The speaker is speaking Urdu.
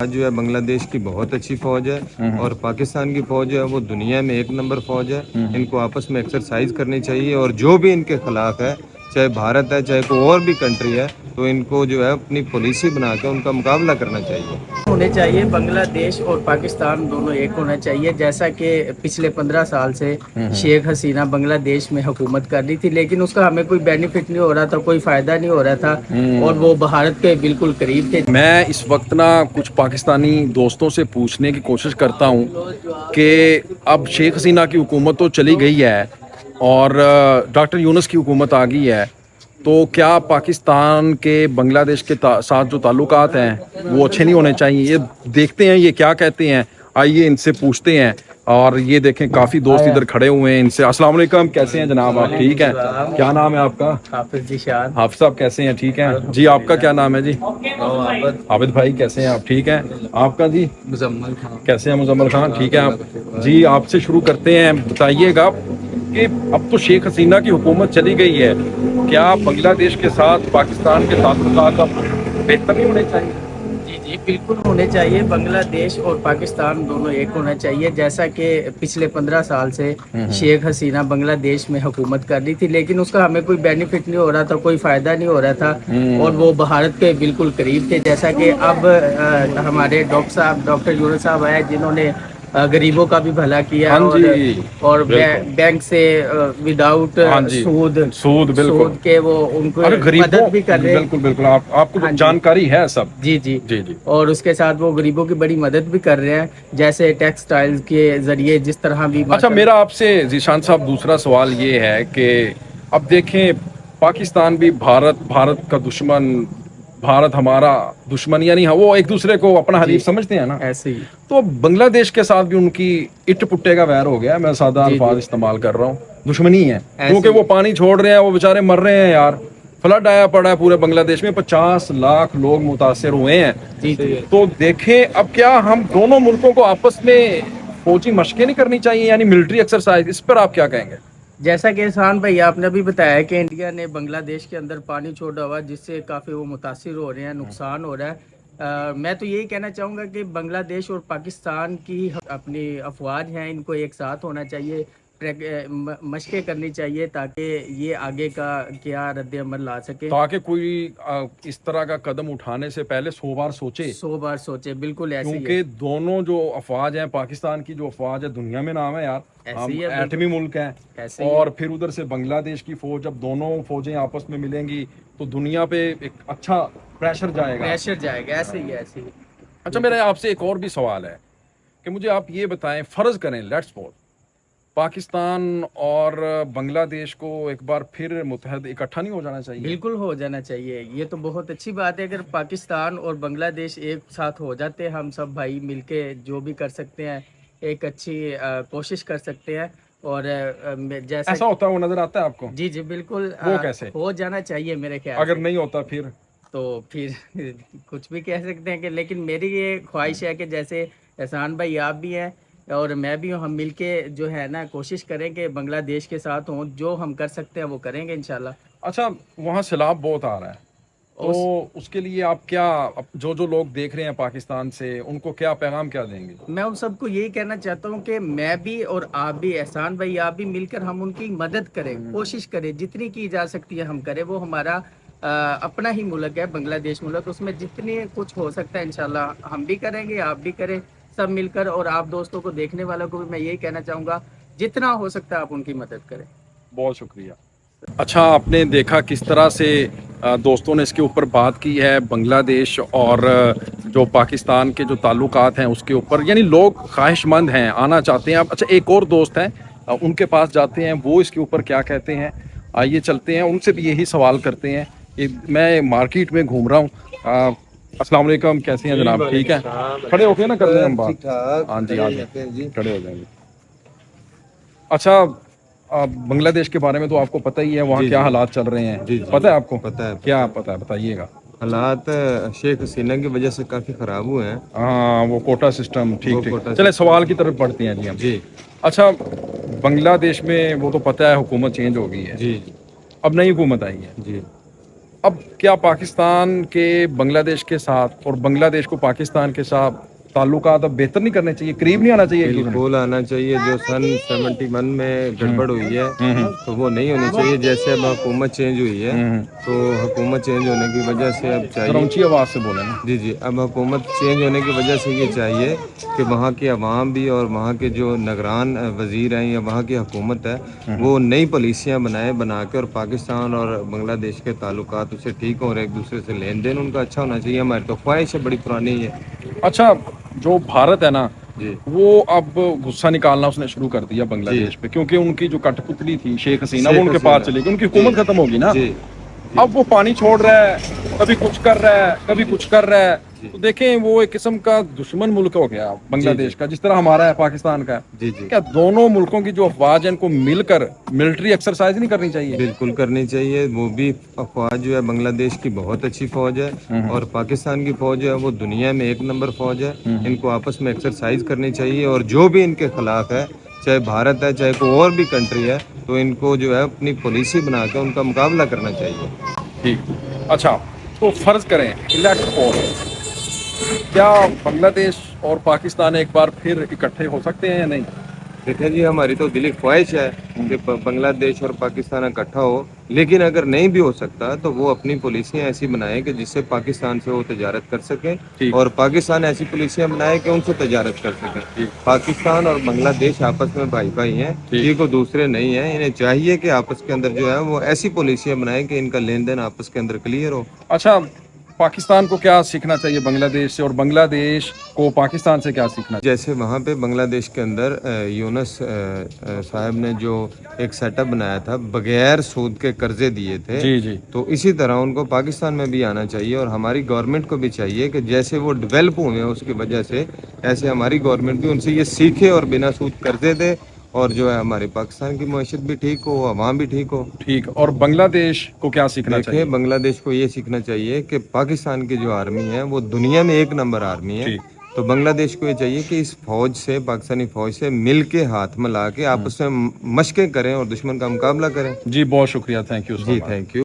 آج جو ہے بنگلہ دیش کی بہت اچھی فوج ہے اور پاکستان کی فوج ہے وہ دنیا میں 1 نمبر فوج ہے. ان کو آپس میں ایکسرسائز کرنی چاہیے اور جو بھی ان کے خلاف ہے چاہے بھارت ہے چاہے کوئی اور بھی کنٹری ہے تو ان کو جو ہے اپنی پالیسی بنا کے ان کا مقابلہ کرنا چاہیے. ہونے چاہیے. بنگلہ دیش اور پاکستان دونوں ایک ہونا چاہیے. جیسا کہ پچھلے 15 سال سے شیخ حسینہ بنگلہ دیش میں حکومت کر رہی تھی لیکن اس کا ہمیں کوئی بینیفٹ نہیں ہو رہا تھا, کوئی فائدہ نہیں ہو رہا تھا اور وہ بھارت کے بالکل قریب تھے. میں اس وقت نا کچھ پاکستانی دوستوں سے پوچھنے کی کوشش کرتا ہوں کہ اب شیخ حسینہ کی حکومت تو چلی گئی ہے اور ڈاکٹر یونس کی حکومت آ گئی ہے, تو کیا پاکستان کے بنگلہ دیش کے ساتھ جو تعلقات ہیں وہ اچھے نہیں ہونے چاہیے؟ یہ دیکھتے ہیں یہ کیا کہتے ہیں, آئیے ان سے پوچھتے ہیں. اور یہ دیکھیں کافی دوست ادھر کھڑے ہوئے ہیں, ان سے. السلام علیکم, کیسے ہیں جناب آپ؟ ٹھیک ہیں. کیا نام ہے آپ کا؟ حافظ جی شاد. حافظ صاحب کیسے ہیں؟ ٹھیک ہیں جی. آپ کا کیا نام ہے جی؟ عابد بھائی کیسے ہیں آپ؟ ٹھیک ہیں. آپ کا جی؟ مزمل خان. کیسے ہیں مزمل خان؟ ٹھیک ہے آپ جی. آپ سے شروع کرتے ہیں, بتائیے گا کہ اب تو شیخ حسینہ کی حکومت چلی گئی ہے, کیا بنگلہ دیش کے ساتھ پاکستان کے تعلقات اب بہتر نہیں ہونے چاہیے؟ جی بالکل ہونے چاہیے. بنگلہ دیش اور پاکستان دونوں ایک ہونا چاہیے. جیسا کہ پچھلے 15 سال سے شیخ حسینہ بنگلہ دیش میں حکومت کر رہی تھی لیکن اس کا ہمیں کوئی بینیفٹ نہیں ہو رہا تھا, کوئی فائدہ نہیں ہو رہا تھا اور وہ بھارت کے بالکل قریب تھے. جیسا کہ اب ہمارے ڈاکٹر یونس صاحب آئے جنہوں نے غریبوں کا بھی بھلا کیا ہاں جی اور بالکل. بینک سے وداؤٹ ہاں جی سود بالکل. سود کے وہ ان کو غریبوں مدد بھی کر رہے ہیں. بالکل بالکل آپ کو ہاں جی. جانکاری ہے سب. جی اور اس کے ساتھ وہ غریبوں کی بڑی مدد بھی کر رہے ہیں جیسے ٹیکسٹائل کے ذریعے جس طرح بھی. اچھا میرا آپ سے ذیشان صاحب دوسرا سوال یہ ہے کہ اب دیکھیں پاکستان بھی بھارت کا دشمن, بھارت ہمارا دشمن, یعنی وہ ایک دوسرے کو اپنا حریف سمجھتے ہیں نا. ایسے ہی تو بنگلہ دیش کے ساتھ بھی ان کی اٹ پٹے کا ویر ہو گیا. میں سادہ الفاظ استعمال کر رہا ہوں, دشمنی ہے کیونکہ وہ پانی چھوڑ رہے ہیں, وہ بےچارے مر رہے ہیں یار. فلڈ آیا پڑا ہے پورے بنگلہ دیش میں, 50 لاکھ لوگ متاثر ہوئے ہیں. تو دیکھیں اب کیا ہم دونوں ملکوں کو آپس میں فوجی مشقیں نہیں کرنی چاہیے, یعنی ملٹری ایکسرسائز, اس پر آپ کیا کہیں گے؟ جیسا کہ احسان بھائی آپ نے بھی بتایا کہ انڈیا نے بنگلہ دیش کے اندر پانی چھوڑا ہوا جس سے کافی وہ متاثر ہو رہے ہیں, نقصان ہو رہا ہے. میں تو یہی کہنا چاہوں گا کہ بنگلہ دیش اور پاکستان کی اپنی افواج ہیں, ان کو ایک ساتھ ہونا چاہیے, مشقیں کرنی چاہیے تاکہ یہ آگے کا کیا رد عمل لا سکے, تاکہ کوئی اس طرح کا قدم اٹھانے سے پہلے 100 بار سوچے. 100 بار سوچے. بالکل ایسے ہی ہے. کیونکہ دونوں جو افواج ہیں, پاکستان کی جو افواج ہے دنیا میں نام ہے یار, ہم ایٹمی ملک ہیں, اور پھر ادھر سے بنگلہ دیش کی فوج, جب دونوں فوجیں آپس میں ملیں گی تو دنیا پہ ایک اچھا پریشر جائے گا. ایسے ہی ایسے ہی. اچھا میرا آپ سے ایک اور بھی سوال ہے کہ مجھے آپ یہ بتائیں, فرض کریں لیٹس سپوز پاکستان اور بنگلہ دیش کو ایک بار پھر متحد اکٹھا نہیں ہو جانا چاہیے؟ بالکل ہو جانا چاہیے. یہ تو بہت اچھی بات ہے اگر پاکستان اور بنگلہ دیش ایک ساتھ ہو جاتے, ہم سب بھائی مل کے جو بھی کر سکتے ہیں ایک اچھی کوشش کر سکتے ہیں. اور جیسا ایسا ہوتا ہے وہ نظر آتا ہے آپ کو؟ جی بالکل. وہ کیسے ہو جانا چاہیے میرے خیال. اگر نہیں ہوتا پھر پھر کچھ بھی کہہ سکتے ہیں کہ, لیکن میری یہ خواہش ہے کہ جیسے احسان بھائی آپ بھی ہیں اور میں بھی ہوں, ہم مل کے جو ہے نا کوشش کریں کہ بنگلہ دیش کے ساتھ ہوں, جو ہم کر سکتے ہیں وہ کریں گے انشاءاللہ. اچھا وہاں سیلاب بہت آ رہا ہے, تو اس کے لیے آپ کیا, جو لوگ دیکھ رہے ہیں پاکستان سے, ان کو کیا پیغام کیا دیں گے؟ میں ان سب کو یہی کہنا چاہتا ہوں کہ میں بھی اور آپ بھی, احسان بھائی آپ بھی مل کر ہم ان کی مدد کریں, کوشش کریں, جتنی کی جا سکتی ہے ہم کریں. وہ ہمارا اپنا ہی ملک ہے بنگلہ دیش ملک, اس میں جتنی کچھ ہو سکتا ہے انشاءاللہ ہم بھی کریں گے, آپ بھی کریں, سب مل کر. اور آپ دوستوں کو, دیکھنے والوں کو بھی میں یہی کہنا چاہوں گا جتنا ہو سکتا ہے آپ ان کی مدد کریں. بہت شکریہ. اچھا آپ نے دیکھا کس طرح سے دوستوں نے اس کے اوپر بات کی ہے, بنگلہ دیش اور جو پاکستان کے جو تعلقات ہیں اس کے اوپر, یعنی لوگ خواہش مند ہیں, آنا چاہتے ہیں. اچھا ایک اور دوست ہیں, ان کے پاس جاتے ہیں, وہ اس کے اوپر کیا کہتے ہیں, آئیے چلتے ہیں, ان سے بھی یہی سوال کرتے ہیں. میں مارکیٹ میں گھوم رہا ہوں. السلام علیکم, کیسے ہیں جناب؟ ٹھیک ہے, کھڑے ہو کے نا کر لیں ہم بات. ہاں جی کھڑے ہو جائیں گے. اچھا بنگلہ دیش کے بارے میں تو آپ کو پتہ ہی ہے, وہاں کیا حالات چل رہے ہیں, پتہ ہے آپ کو؟ پتہ ہے. کیا پتہ ہے, بتائیے گا. حالات شیخ حسینہ کی وجہ سے کافی خراب ہوئے ہیں. ہاں وہ کوٹا سسٹم. ٹھیک. چلے سوال کی طرف بڑھتے ہیں جی ہم. اچھا بنگلہ دیش میں وہ تو پتہ ہے حکومت چینج ہو گئی ہے, اب نئی حکومت آئی ہے. اب کیا پاکستان کے بنگلہ دیش کے ساتھ اور بنگلہ دیش کو پاکستان کے ساتھ تعلقات اب بہتر نہیں کرنے چاہیے, قریب نہیں آنا چاہیے ایک دوسرے بالکل آنا چاہیے. جو سن 71 میں گڑبڑ ہوئی ہے تو وہ نہیں ہونی چاہیے. جیسے اب حکومت چینج ہوئی ہے تو حکومت چینج ہونے کی وجہ سے اب چاہیے, اونچی آواز سے بولیں نا. جی اب حکومت چینج ہونے کی وجہ سے یہ چاہیے کہ وہاں کی عوام بھی اور وہاں کے جو نگران وزیر ہیں یا وہاں کی حکومت ہے وہ نئی پالیسیاں بنا کے, اور پاکستان اور بنگلہ دیش کے تعلقات اس سے ٹھیک ہوں اور ایک دوسرے سے لین دین ان کا اچھا ہونا چاہیے. ہماری تو خواہش ہے, بڑی پرانی ہے. اچھا, جو بھارت ہے نا جی وہ اب غصہ نکالنا اس نے شروع کر دیا بنگلہ دیش پہ, کیونکہ ان کی جو کٹ پتلی تھی شیخ حسینہ وہ ان کے پاس چلی گئی, ان کی حکومت ختم ہوگی نا. جی اب وہ پانی چھوڑ رہا ہے, کبھی کچھ کر رہا ہے, کبھی کچھ کر رہا ہے. تو دیکھیں وہ ایک قسم کا دشمن ملک ہو گیا بنگلہ دیش کا, جس طرح ہمارا ہے پاکستان کا. جی کیا دونوں ملکوں کی جو افواج ہیں ان کو مل کر ملٹری ایکسرسائز نہیں کرنی چاہیے؟ بالکل کرنی چاہیے. وہ بھی فوج جو ہے بنگلہ دیش کی بہت اچھی فوج ہے, اور پاکستان کی فوج ہے وہ دنیا میں ایک نمبر فوج ہے. ان کو آپس میں ایکسرسائز کرنی چاہیے, اور جو بھی ان کے خلاف ہے, چاہے بھارت ہے چاہے کوئی اور بھی کنٹری ہے, تو ان کو جو ہے اپنی پالیسی بنا کے ان کا مقابلہ کرنا چاہیے. ٹھیک. اچھا, تو فرض کریں الیکٹ فورس, کیا بنگلہ دیش اور پاکستان ایک بار پھر اکٹھے ہو سکتے ہیں یا نہیں؟ دیکھیں جی, ہماری تو دلی خواہش ہے کہ بنگلہ دیش اور پاکستان اکٹھا ہو, لیکن اگر نہیں بھی ہو سکتا تو وہ اپنی پالیسیاں ایسی بنائیں کہ جس سے پاکستان سے وہ تجارت کر سکیں, اور پاکستان ایسی پالیسیاں بنائے کہ ان سے تجارت کر سکیں. پاکستان اور بنگلہ دیش آپس میں بھائی بھائی ہیں, یہ کوئی دوسرے نہیں ہیں. انہیں چاہیے کہ آپس کے اندر جو ہے وہ ایسی پالیسیاں بنائیں کہ ان کا لین دین آپس کے اندر کلیئر ہو. اچھا, پاکستان کو کیا سیکھنا چاہیے بنگلہ دیش سے, اور بنگلہ دیش کو پاکستان سے کیا سیکھنا چاہیے؟ جیسے وہاں پہ بنگلہ دیش کے اندر یونس صاحب نے جو ایک سیٹ اپ بنایا تھا, بغیر سود کے قرضے دیے تھے, جی تو اسی طرح ان کو پاکستان میں بھی آنا چاہیے, اور ہماری گورنمنٹ کو بھی چاہیے کہ جیسے وہ ڈیولپ ہوئے ہیں اس کی وجہ سے, ایسے ہماری گورنمنٹ بھی ان سے یہ سیکھے اور بنا سود قرضے دے, اور جو ہے ہمارے پاکستان کی معیشت بھی ٹھیک ہو, عوام بھی ٹھیک ہو. ٹھیک. اور بنگلہ دیش کو کیا سیکھنا چاہیے؟ دیکھیں بنگلہ دیش کو یہ سیکھنا چاہیے کہ پاکستان کی جو آرمی ہے وہ دنیا میں ایک نمبر آرمی ہے, تو بنگلہ دیش کو یہ چاہیے کہ اس فوج سے, پاکستانی فوج سے مل کے ہاتھ ملا کے آپس میں مشقیں کریں اور دشمن کا مقابلہ کریں. جی بہت شکریہ, تھینک یو. جی تھینک یو.